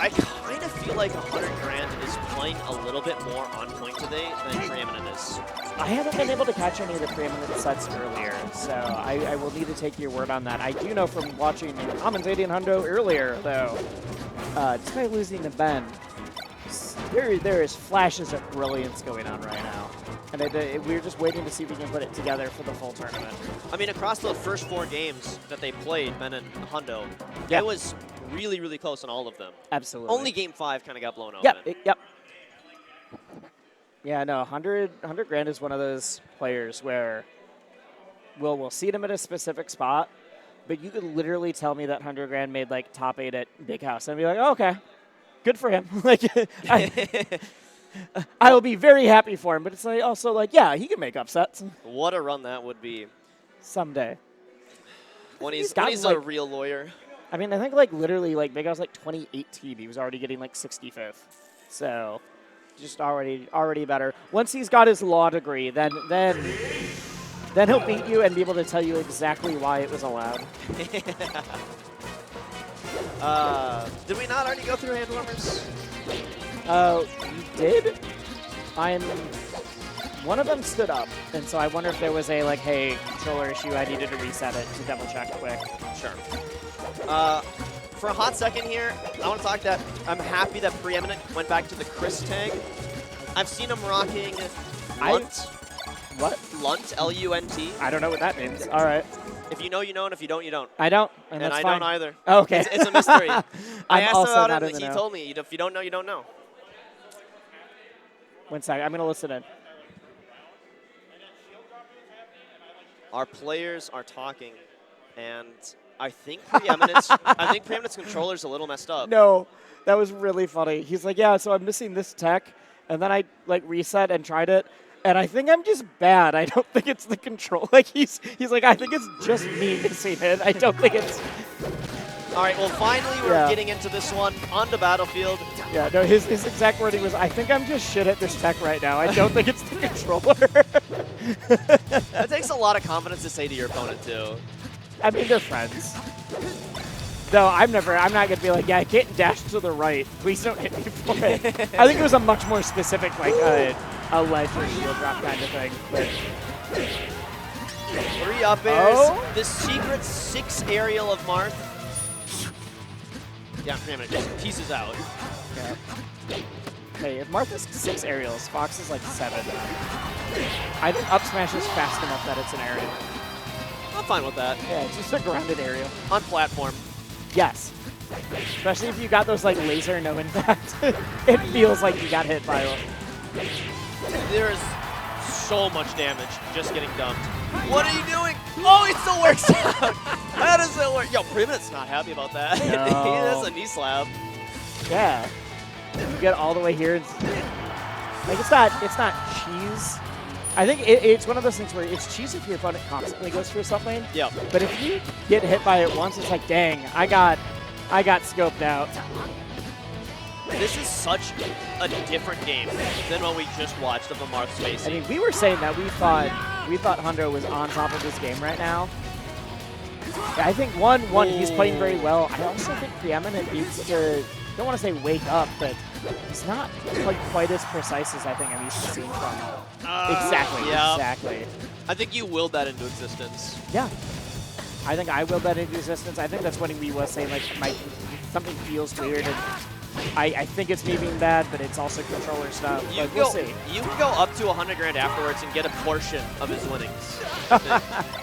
I kind of feel like 100 Grand is playing a little bit more on point today than Preeminent is. I haven't been able to catch any of the Preeminent sets earlier, so I will need to take your word on that. I do know from watching commentating Hundo earlier, though, despite losing to Ben, there is flashes of brilliance going on right now. And we're just waiting to see if we can put it together for the full tournament. I mean, across the first 4 games that they played, Ben and Hundo, it was really, really close on all of them. Absolutely. Only game 5 kind of got blown open. Yep. Yeah, no, 100 Grand is one of those players where we'll see them at a specific spot, but you could literally tell me that 100 Grand made like top 8 at Big House, and I'd be like, oh, okay, good for him. Like, I will be very happy for him, but it's like also like, yeah, he can make upsets. What a run that would be. Someday. When he's a real lawyer. I mean, I think like literally like Big House like 2018, he was already getting like 65th. So just already better. Once he's got his law degree, then he'll beat you and be able to tell you exactly why it was allowed. Did we not already go through hand warmers? We did. One of them stood up, and so I wonder if there was a like, hey, controller issue. I needed to reset it to double check quick. Sure. For a hot second here, I want to talk that I'm happy that Preeminent went back to the Chris tag. I've seen him rocking Lunt. What? Lunt, L-U-N-T. I don't know what that means. All right. If you know, you know, and if you don't, you don't. I don't, and that's I fine. don't either. Oh, okay. It's a mystery. I asked him about it, and he know. told me, if you don't know, you don't know. 1 second. I'm going to listen in. Our players are talking, and I think Preeminent's controller's a little messed up. No, that was really funny. He's like, yeah, so I'm missing this tech, and then I like reset and tried it, and I think I'm just bad. I don't think it's the control. Like he's like, I think it's just me missing it. I don't think it's. All right, well, finally we're getting into this one on the battlefield. Yeah, no, his exact wording was, I think I'm just shit at this tech right now. I don't think it's the controller. That takes a lot of confidence to say to your opponent, too. I mean, they're friends. Though I'm not going to be like, yeah, I can't dash to the right. Please don't hit me for it. I think it was a much more specific, like, a ledge or shield drop kind of thing. But 3 up airs. The secret 6 aerial of Marth. Yeah, Preeminent just pieces out. Yeah. Hey, if Marth is 6 aerials, Fox is like 7. I think up smash is fast enough that it's an aerial. I'm fine with that. Yeah, it's just a grounded aerial. On platform. Yes. Especially if you got those like laser no impact. It feels like you got hit by one. There is so much damage just getting dumped. What are you doing? Oh, it still works out. How does it work? Yo, Preeminent's not happy about that. No. He has a knee slap. Yeah. You get all the way here. Like it's not cheese. I think it's one of those things where it's cheese if your opponent constantly goes for something. Yeah. But if you get hit by it once, it's like, dang, I got scoped out. This is such a different game than what we just watched of the Marth Spacey. I mean, we were saying that we thought Hundo was on top of this game right now. Yeah, I think one he's playing very well. I also think Preeminent needs to, don't want to say wake up, but he's not quite as precise as I think I'm used to seeing from him. Exactly. I think you willed that into existence. Yeah. I think I willed that into existence. I think that's what we was saying, like, something feels weird, and I think it's me being bad, but it's also controller stuff. But we'll see. You can go up to 100 grand afterwards and get a portion of his winnings.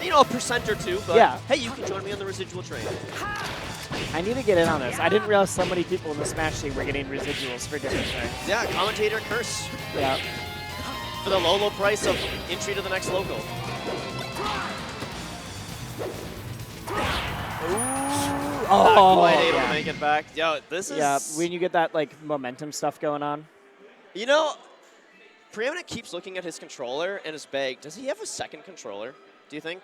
You know, a percent or two, but hey, you can join me on the residual train. I need to get in on this. I didn't realize so many people in the Smash League were getting residuals for different things. Yeah, commentator curse. Yeah. For the low price of entry to the next local. Not quite able to make it back. Yo, this is... Yeah, when you get that, like, momentum stuff going on. You know, Preeminent keeps looking at his controller and his bag. Does he have a second controller, do you think?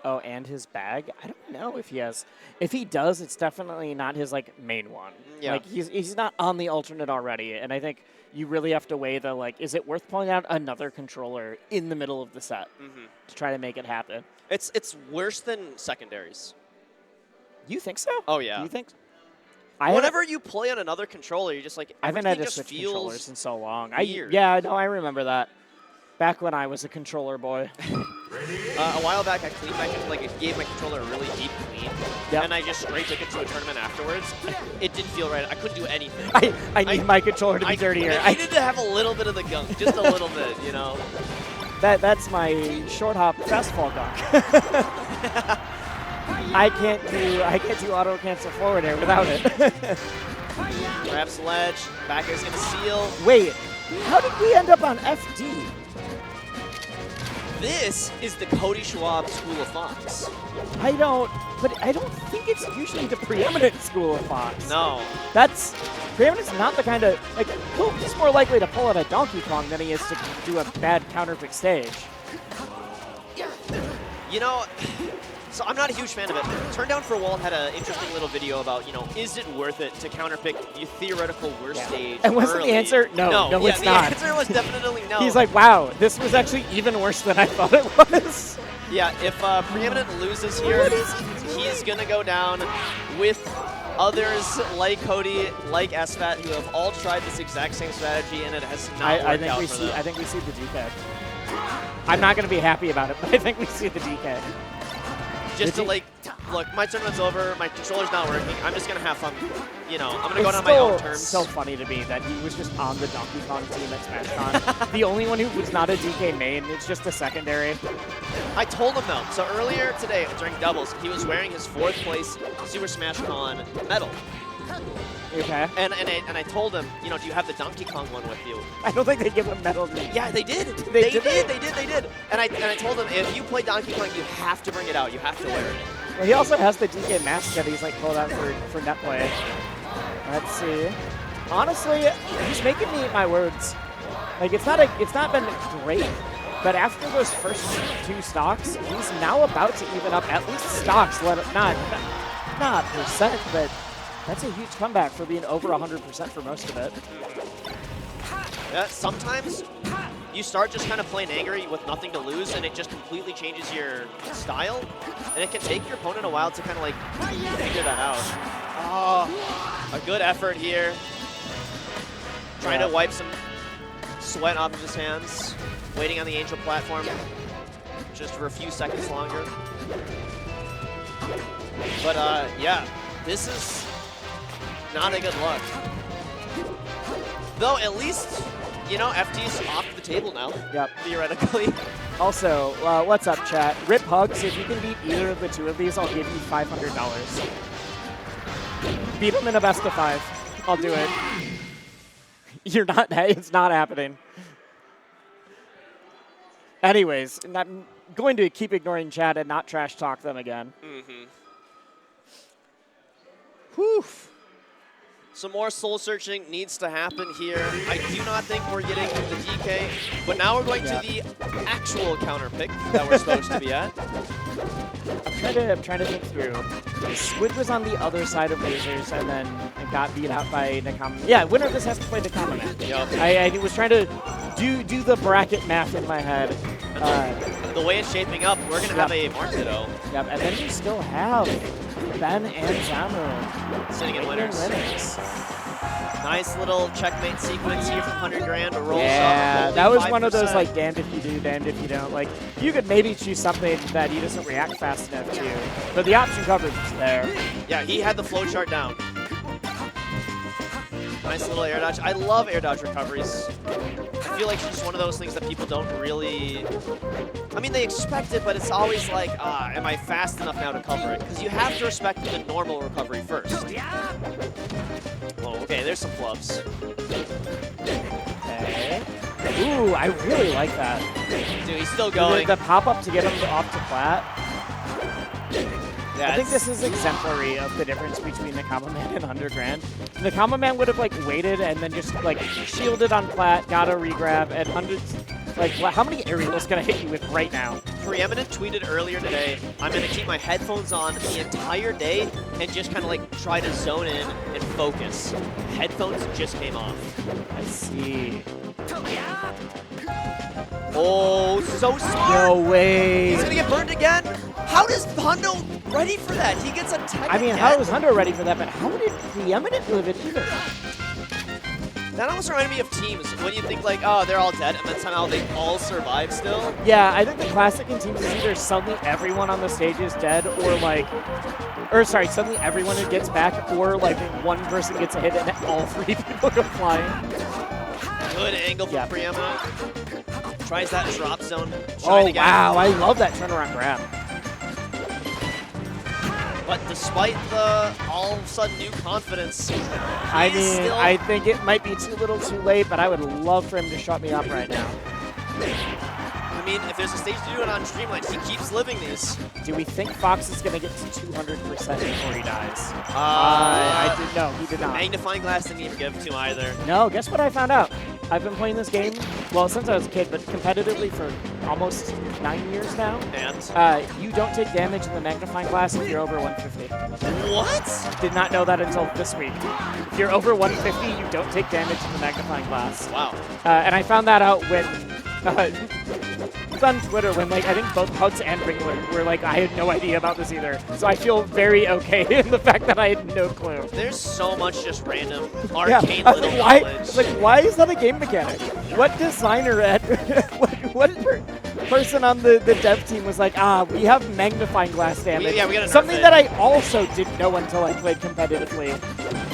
Oh, and his bag? I don't know if he has. If he does, it's definitely not his, like, main one. Yeah. Like, he's not on the alternate already, and I think you really have to weigh the, like, is it worth pulling out another controller in the middle of the set to try to make it happen? It's worse than secondaries. You think so? Oh, yeah. You think? Whenever you play on another controller, you're just like, I haven't had to just switch feels controllers in so long. weird. Yeah, no, I remember that. Back when I was a controller boy. A while back, I cleaned gave my controller a really deep clean, Yep. and I just straight took it to a tournament afterwards. It didn't feel right. I couldn't do anything. I need my controller to be dirtier. I needed to have a little bit of the gunk, just a little bit, you know. That's my short hop fastball gunk. I can't do auto cancel forward air without it. Grabs ledge, back air's gonna seal. Wait, how did we end up on FD? This is the Cody Schwab School of Fox. I don't think it's usually the Preeminent School of Fox. No. Preeminent's not the kind of, he's more likely to pull out a Donkey Kong than he is to do a bad counterpick stage. You know, so I'm not a huge fan of it. Turn Down for a Wall had an interesting little video about, is it worth it to counterpick the theoretical worst stage And wasn't early? the answer? No, it's not. The answer was definitely no. He's like, wow, this was actually even worse than I thought it was. Yeah, if Preeminent loses here, he's going to go down with others like Cody, like SFAT, who have all tried this exact same strategy, and it has not worked out for them. I think we see the DK. I'm not going to be happy about it, but I think we see the DK. Just to look, my tournament's over, my controller's not working, I'm just going to have fun. I'm going to go down my own terms. It's so funny to me that he was just on the Donkey Kong team at SmashCon. The only one who was not a DK main, it's just a secondary. I told him though, so earlier today during doubles, he was wearing his 4th place Super Smash Con medal. Okay. And I told him, do you have the Donkey Kong one with you? I don't think they give him medals. Yeah, they did. They did. And I told him, if you play Donkey Kong, you have to bring it out. You have to wear it. Well, he also has the DK mask that he's pulled out for net play. Let's see. Honestly, he's making me eat my words. It's not been great, but after those first 2 stocks, he's now about to even up at least stocks. Not percent, but that's a huge comeback for being over 100% for most of it. Yeah, sometimes you start just kind of playing angry with nothing to lose, and it just completely changes your style, and it can take your opponent a while to kind of figure that out. Oh, a good effort here. Trying to wipe some sweat off of his hands, waiting on the Angel platform just for a few seconds longer. But yeah, this is not a good look. Though at least, FT's off the table now. Yep. Theoretically. Also, what's up, chat? Rip Hugs, if you can beat either of the 2 of these, I'll give you $500. Beat them in a best of 5. I'll do it. It's not happening. Anyways, I'm going to keep ignoring chat and not trash talk them again. Mm-hmm. Whew. Some more soul searching needs to happen here. I do not think we're getting the DK, but now we're going to the actual counter pick that we're supposed to be at. I'm trying to think through. Squid was on the other side of lasers and then got beat out by Nakama. Yeah, winner of this has to play Nakama Man. Yep. I was trying to do the bracket math in my head. The way it's shaping up, we're going to have a Marth though. Yep, and then you still have Ben and Zamu sitting in winners. Nice little checkmate sequence here from 100 grand. Rolls yeah, up, that was 5%. One of those damned if you do, damned if you don't. You could maybe choose something that he doesn't react fast enough to, but the option coverage is there. Yeah, he had the flowchart down. Nice little air dodge. I love air dodge recoveries. I feel like it's just one of those things that people don't really... I mean, they expect it, but it's always like, am I fast enough now to cover it? Because you have to respect the normal recovery first. Oh, okay, there's some flubs. Okay. Ooh, I really like that. Dude, he's still going. The pop-up to get him off to flat. Yeah, I think this is exemplary of the difference between Nakama Man and 100 grand. Nakama Man would have waited and then just shielded on plat, got a regrab, and 100's how many aerials can I hit you with right now? Preeminent tweeted earlier today, I'm going to keep my headphones on the entire day and just kind of try to zone in and focus. Headphones just came off. I see. Oh, so smart. No way. He's going to get burned again. How does Hundo ready for that. He gets a tech. I mean, how was Hundo ready for that? But how did Preeminent live it either? That almost reminded me of teams when you think like, oh, they're all dead, and then somehow they all survive still. Yeah, I think the classic in teams is either suddenly everyone on the stage is dead, or like, suddenly everyone who gets back, or like one person gets a hit and all 3 people go flying. Good angle from Preeminent. Tries that drop zone. Oh, wow, I love that turnaround grab. But despite the all-of-a-sudden new confidence, I think it might be too little too late, but I would love for him to shut me up right now. I mean, if there's a stage to do it on Streamline, he keeps living these. Do we think Fox is going to get to 200% before he dies? No, he did not. Magnifying glass didn't even give to either. No, guess what I found out? I've been playing this game, well, since I was a kid, but competitively for almost 9 years now. And? You don't take damage in the magnifying glass if you're over 150. What? Did not know that until this week. If you're over 150, you don't take damage in the magnifying glass. Wow. And I found that out when... it's on Twitter when, like, I think both Pugs and Ringler were like, I had no idea about this either. So I feel very okay in the fact that I had no clue. There's so much just random arcane little knowledge. Like, why is that a game mechanic? What designer at what person on the dev team was like, we have magnifying glass damage. We gotta Something that I also didn't know until I played competitively.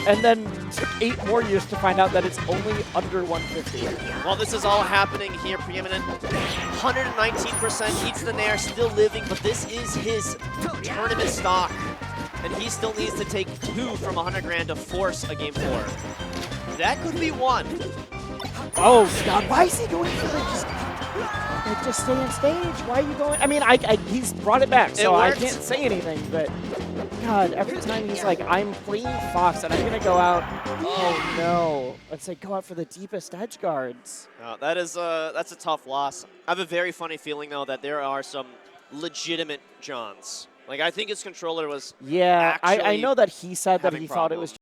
And then took 8 more years to find out that it's only under 150. While this is all happening here, Preeminent, 119% eats the Nair, still living, but this is his tournament stock. And he still needs to take 2 from 100 grand to force a game 4. That could be 1. Oh, God, why is he going for the just stay on stage? Why are you going? I mean, he's brought it back, so I can't say anything, but God, every time he's like, I'm playing Fox and I'm going to go out. Oh, no. Let's say go out for the deepest edge guards. That's a tough loss. I have a very funny feeling, though, that there are some legitimate Johns. Like, I think his controller was I know that he said that he thought it was